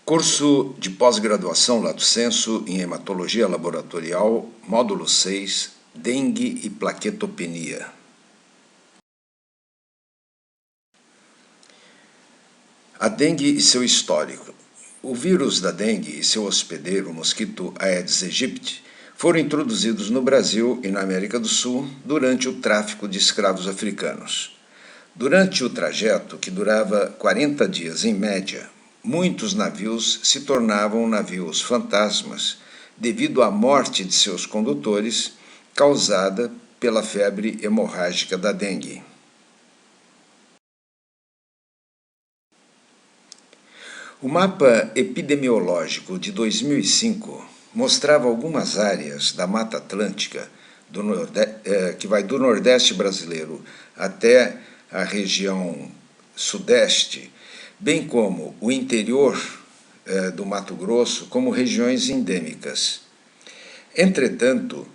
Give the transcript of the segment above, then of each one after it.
Curso de pós-graduação Lato Sensu em Hematologia Laboratorial, Módulo 6, Dengue e Plaquetopenia. A dengue e seu histórico. O vírus da dengue e seu hospedeiro, o mosquito Aedes aegypti, foram introduzidos no Brasil e na América do Sul durante o tráfico de escravos africanos. Durante o trajeto, que durava 40 dias em média, muitos navios se tornavam navios fantasmas devido à morte de seus condutores causada pela febre hemorrágica da dengue. O mapa epidemiológico de 2005 mostrava algumas áreas da Mata Atlântica, que vai do Nordeste brasileiro até a região Sudeste, bem como o interior do Mato Grosso, como regiões endêmicas. Entretanto,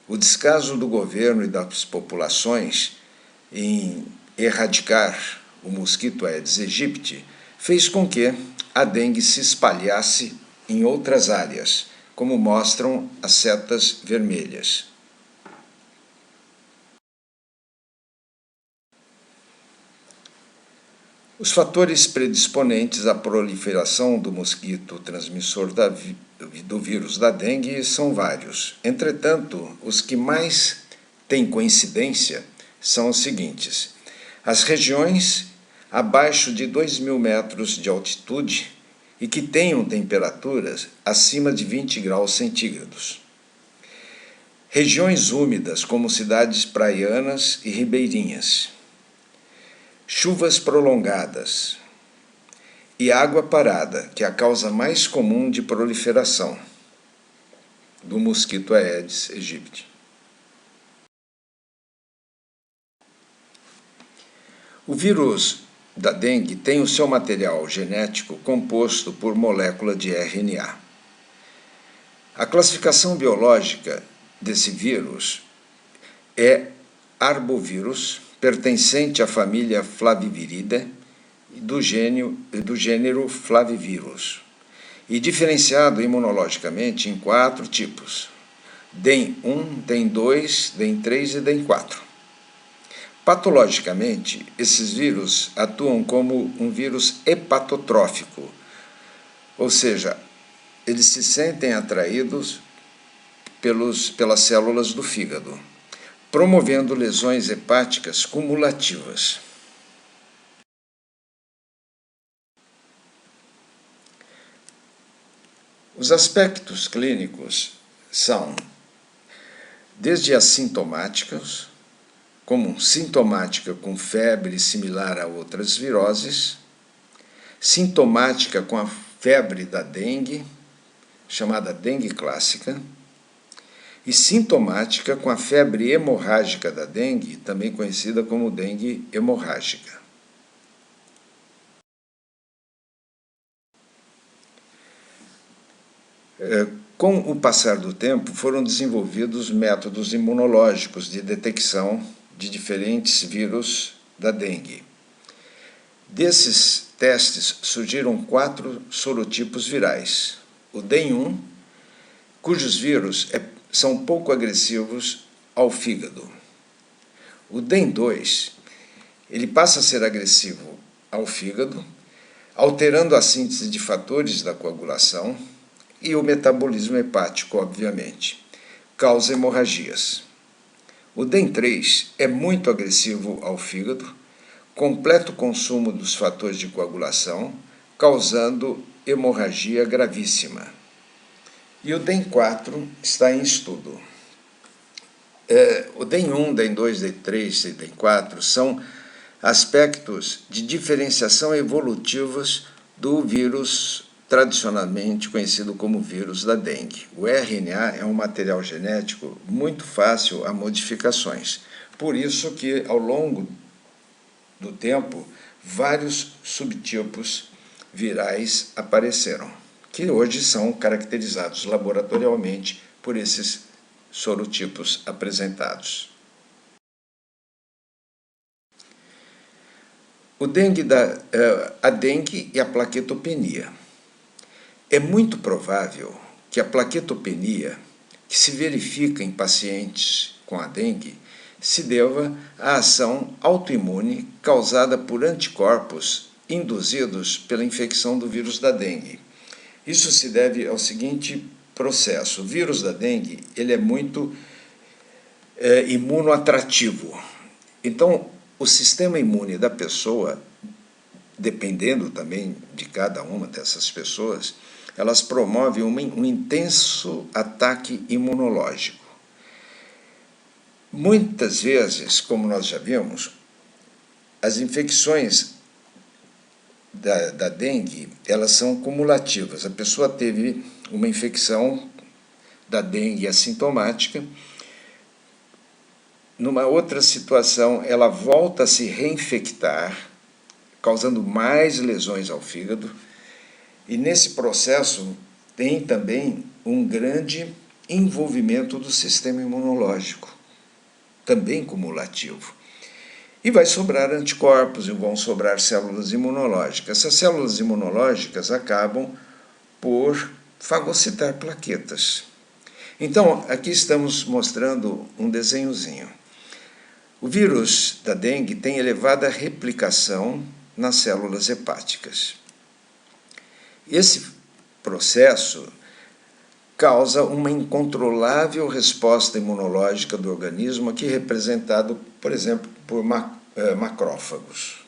o descaso do governo e das populações em erradicar o mosquito Aedes aegypti fez com que a dengue se espalhasse em outras áreas, como mostram as setas vermelhas. Os fatores predisponentes à proliferação do mosquito transmissor do vírus da dengue são vários. Entretanto, os que mais têm coincidência são os seguintes: as regiões abaixo de 2.000 metros de altitude e que tenham temperaturas acima de 20 graus centígrados. Regiões úmidas, como cidades praianas e ribeirinhas. Chuvas prolongadas e água parada, que é a causa mais comum de proliferação do mosquito Aedes aegypti. O vírus da dengue tem o seu material genético composto por molécula de RNA. A classificação biológica desse vírus é arbovírus, pertencente à família Flaviviridae e do gênero Flavivirus, e diferenciado imunologicamente em 4 tipos: DEM1, DEM2, DEM3 e DEM4. Patologicamente, esses vírus atuam como um vírus hepatotrófico, ou seja, eles se sentem atraídos pelas células do fígado, promovendo lesões hepáticas cumulativas. Os aspectos clínicos são desde assintomáticos, como sintomática com febre similar a outras viroses, sintomática com a febre da dengue, chamada dengue clássica, e sintomática com a febre hemorrágica da dengue, também conhecida como dengue hemorrágica. Com o passar do tempo, foram desenvolvidos métodos imunológicos de detecção de diferentes vírus da dengue. Desses testes surgiram 4 sorotipos virais. O DEM1, cujos vírus são pouco agressivos ao fígado. O DEM2, ele passa a ser agressivo ao fígado, alterando a síntese de fatores da coagulação e o metabolismo hepático, obviamente. Causa hemorragias. O DEM3 é muito agressivo ao fígado, completo consumo dos fatores de coagulação, causando hemorragia gravíssima. E o DEM4 está em estudo. O DEM1, DEM2, DEM3 e DEM4 são aspectos de diferenciação evolutivas do vírus tradicionalmente conhecido como vírus da dengue. O RNA é um material genético muito fácil a modificações. Por isso que, ao longo do tempo, vários subtipos virais apareceram, que hoje são caracterizados laboratorialmente por esses sorotipos apresentados. A dengue e a plaquetopenia. É muito provável que a plaquetopenia, que se verifica em pacientes com a dengue, se deva à ação autoimune causada por anticorpos induzidos pela infecção do vírus da dengue. Isso se deve ao seguinte processo: o vírus da dengue ele é muito imunoatrativo. Então, o sistema imune da pessoa, dependendo também de cada uma dessas pessoas, elas promovem um intenso ataque imunológico. Muitas vezes, como nós já vimos, as infecções da dengue, elas são cumulativas. A pessoa teve uma infecção da dengue assintomática, numa outra situação ela volta a se reinfectar, causando mais lesões ao fígado, e nesse processo tem também um grande envolvimento do sistema imunológico, também cumulativo. E vai sobrar anticorpos e vão sobrar células imunológicas. Essas células imunológicas acabam por fagocitar plaquetas. Então, aqui estamos mostrando um desenhozinho. O vírus da dengue tem elevada replicação nas células hepáticas. Esse processo causa uma incontrolável resposta imunológica do organismo, aqui representado, por exemplo, por macrófagos.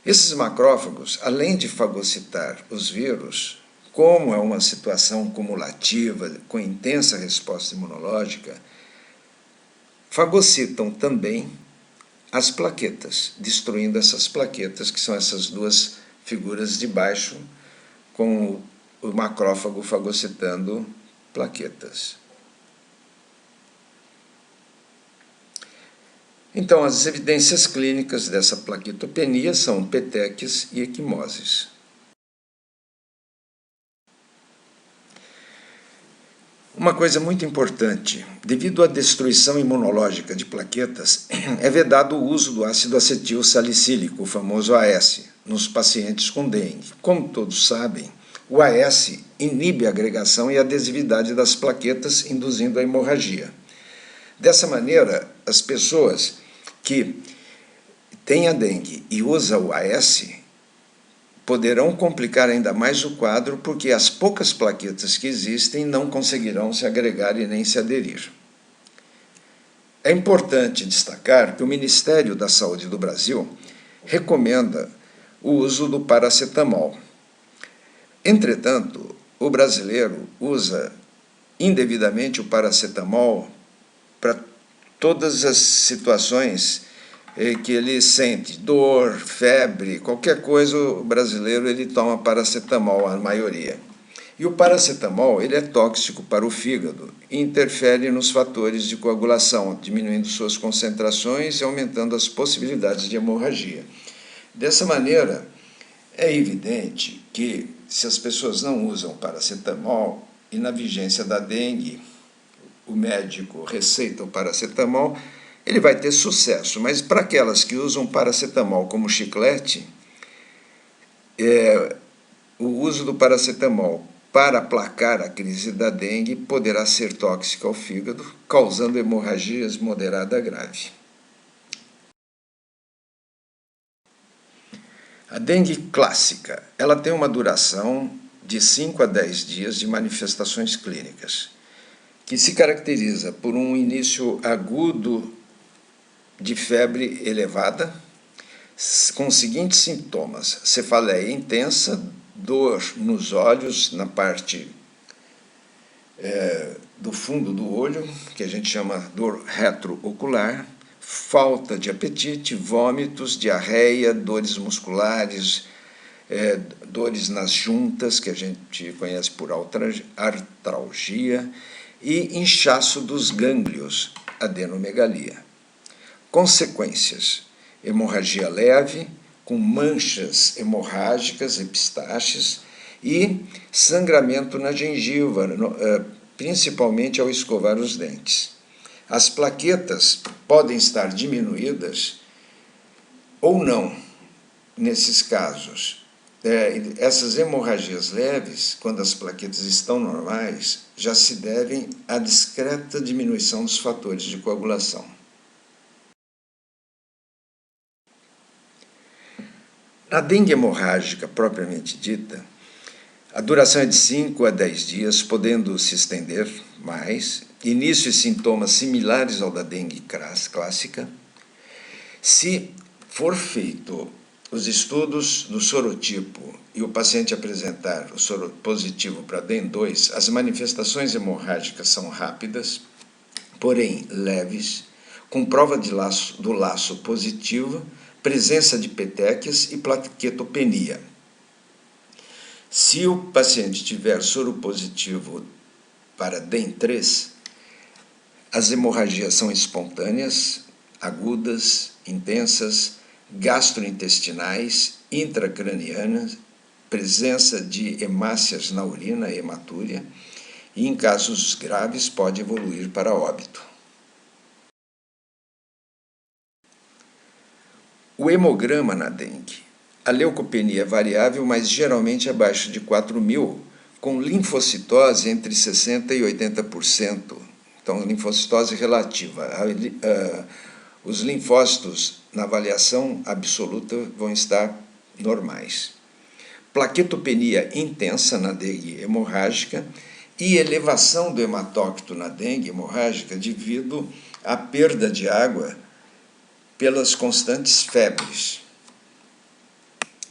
Esses macrófagos, além de fagocitar os vírus, como é uma situação cumulativa, com intensa resposta imunológica, fagocitam também as plaquetas, destruindo essas plaquetas, que são essas duas figuras de baixo, com o macrófago fagocitando plaquetas. Então, as evidências clínicas dessa plaquetopenia são petequias e equimoses. Uma coisa muito importante: devido à destruição imunológica de plaquetas, é vedado o uso do ácido acetil salicílico, o famoso AS, nos pacientes com dengue. Como todos sabem, o AS inibe a agregação e adesividade das plaquetas, induzindo a hemorragia. Dessa maneira, as pessoas que têm a dengue e usam o AS poderão complicar ainda mais o quadro, porque as poucas plaquetas que existem não conseguirão se agregar e nem se aderir. É importante destacar que o Ministério da Saúde do Brasil recomenda o uso do paracetamol. Entretanto, o brasileiro usa indevidamente o paracetamol para todas as situações que ele sente, dor, febre, qualquer coisa, o brasileiro ele toma paracetamol, a maioria. E o paracetamol ele é tóxico para o fígado e interfere nos fatores de coagulação, diminuindo suas concentrações e aumentando as possibilidades de hemorragia. Dessa maneira, é evidente que se as pessoas não usam paracetamol e na vigência da dengue o médico receita o paracetamol, ele vai ter sucesso, mas para aquelas que usam paracetamol como chiclete, o uso do paracetamol para aplacar a crise da dengue poderá ser tóxico ao fígado, causando hemorragias moderada a grave. A dengue clássica, ela tem uma duração de 5 a 10 dias de manifestações clínicas, que se caracteriza por um início agudo de febre elevada, com os seguintes sintomas: cefaleia intensa, dor nos olhos, na parte do fundo do olho, que a gente chama dor retroocular, falta de apetite, vômitos, diarreia, dores musculares, dores nas juntas, que a gente conhece por artralgia, e inchaço dos gânglios, adenomegalia. Consequências: hemorragia leve, com manchas hemorrágicas, epistaxes, e sangramento na gengiva, principalmente ao escovar os dentes. As plaquetas podem estar diminuídas ou não, nesses casos. essas hemorragias leves, quando as plaquetas estão normais, já se devem à discreta diminuição dos fatores de coagulação. Na dengue hemorrágica propriamente dita, a duração é de 5 a 10 dias, podendo se estender mais. Início e sintomas similares ao da dengue clássica. Se for feito os estudos do sorotipo e o paciente apresentar o soro positivo para DEN2, as manifestações hemorrágicas são rápidas, porém leves, com prova do laço positiva, presença de petequias e plaquetopenia. Se o paciente tiver soro positivo para DEN3, as hemorragias são espontâneas, agudas, intensas, gastrointestinais, intracranianas, presença de hemácias na urina, hematúria, e em casos graves pode evoluir para óbito. O hemograma na dengue. A leucopenia é variável, mas geralmente abaixo de 4.000, com linfocitose entre 60% e 80%. Então, linfocitose relativa. Os linfócitos, na avaliação absoluta, vão estar normais. Plaquetopenia intensa na dengue hemorrágica e elevação do hematócrito na dengue hemorrágica devido à perda de água pelas constantes febres.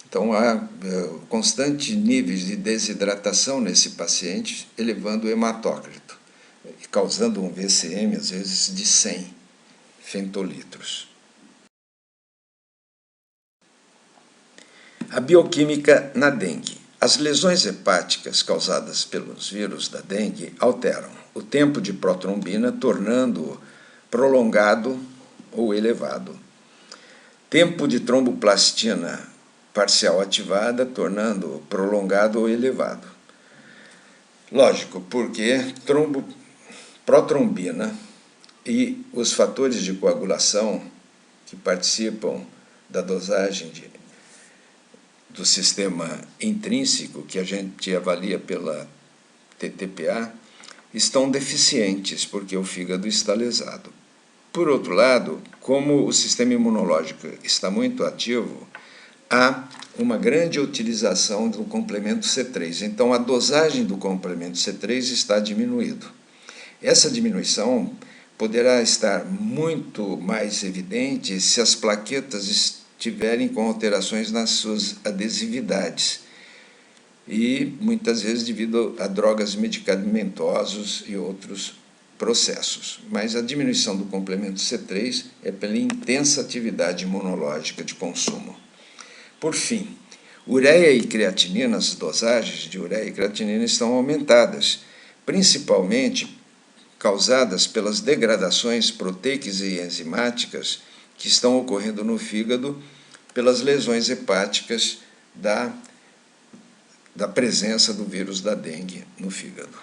Então, há constantes níveis de desidratação nesse paciente, elevando o hematócrito, causando um VCM, às vezes, de 100 femtolitros. A bioquímica na dengue. As lesões hepáticas causadas pelos vírus da dengue alteram o tempo de protrombina, tornando-o prolongado ou elevado. Tempo de tromboplastina parcial ativada, tornando-o prolongado ou elevado. Lógico, porque protrombina e os fatores de coagulação que participam da dosagem do sistema intrínseco, que a gente avalia pela TTPA, estão deficientes, porque o fígado está lesado. Por outro lado, como o sistema imunológico está muito ativo, há uma grande utilização do complemento C3. Então, a dosagem do complemento C3 está diminuído. Essa diminuição poderá estar muito mais evidente se as plaquetas estiverem com alterações nas suas adesividades e, muitas vezes, devido a drogas medicamentosas e outros processos. Mas a diminuição do complemento C3 é pela intensa atividade imunológica de consumo. Por fim, ureia e creatinina, as dosagens de ureia e creatinina estão aumentadas, principalmente causadas pelas degradações proteicas e enzimáticas que estão ocorrendo no fígado pelas lesões hepáticas da presença do vírus da dengue no fígado.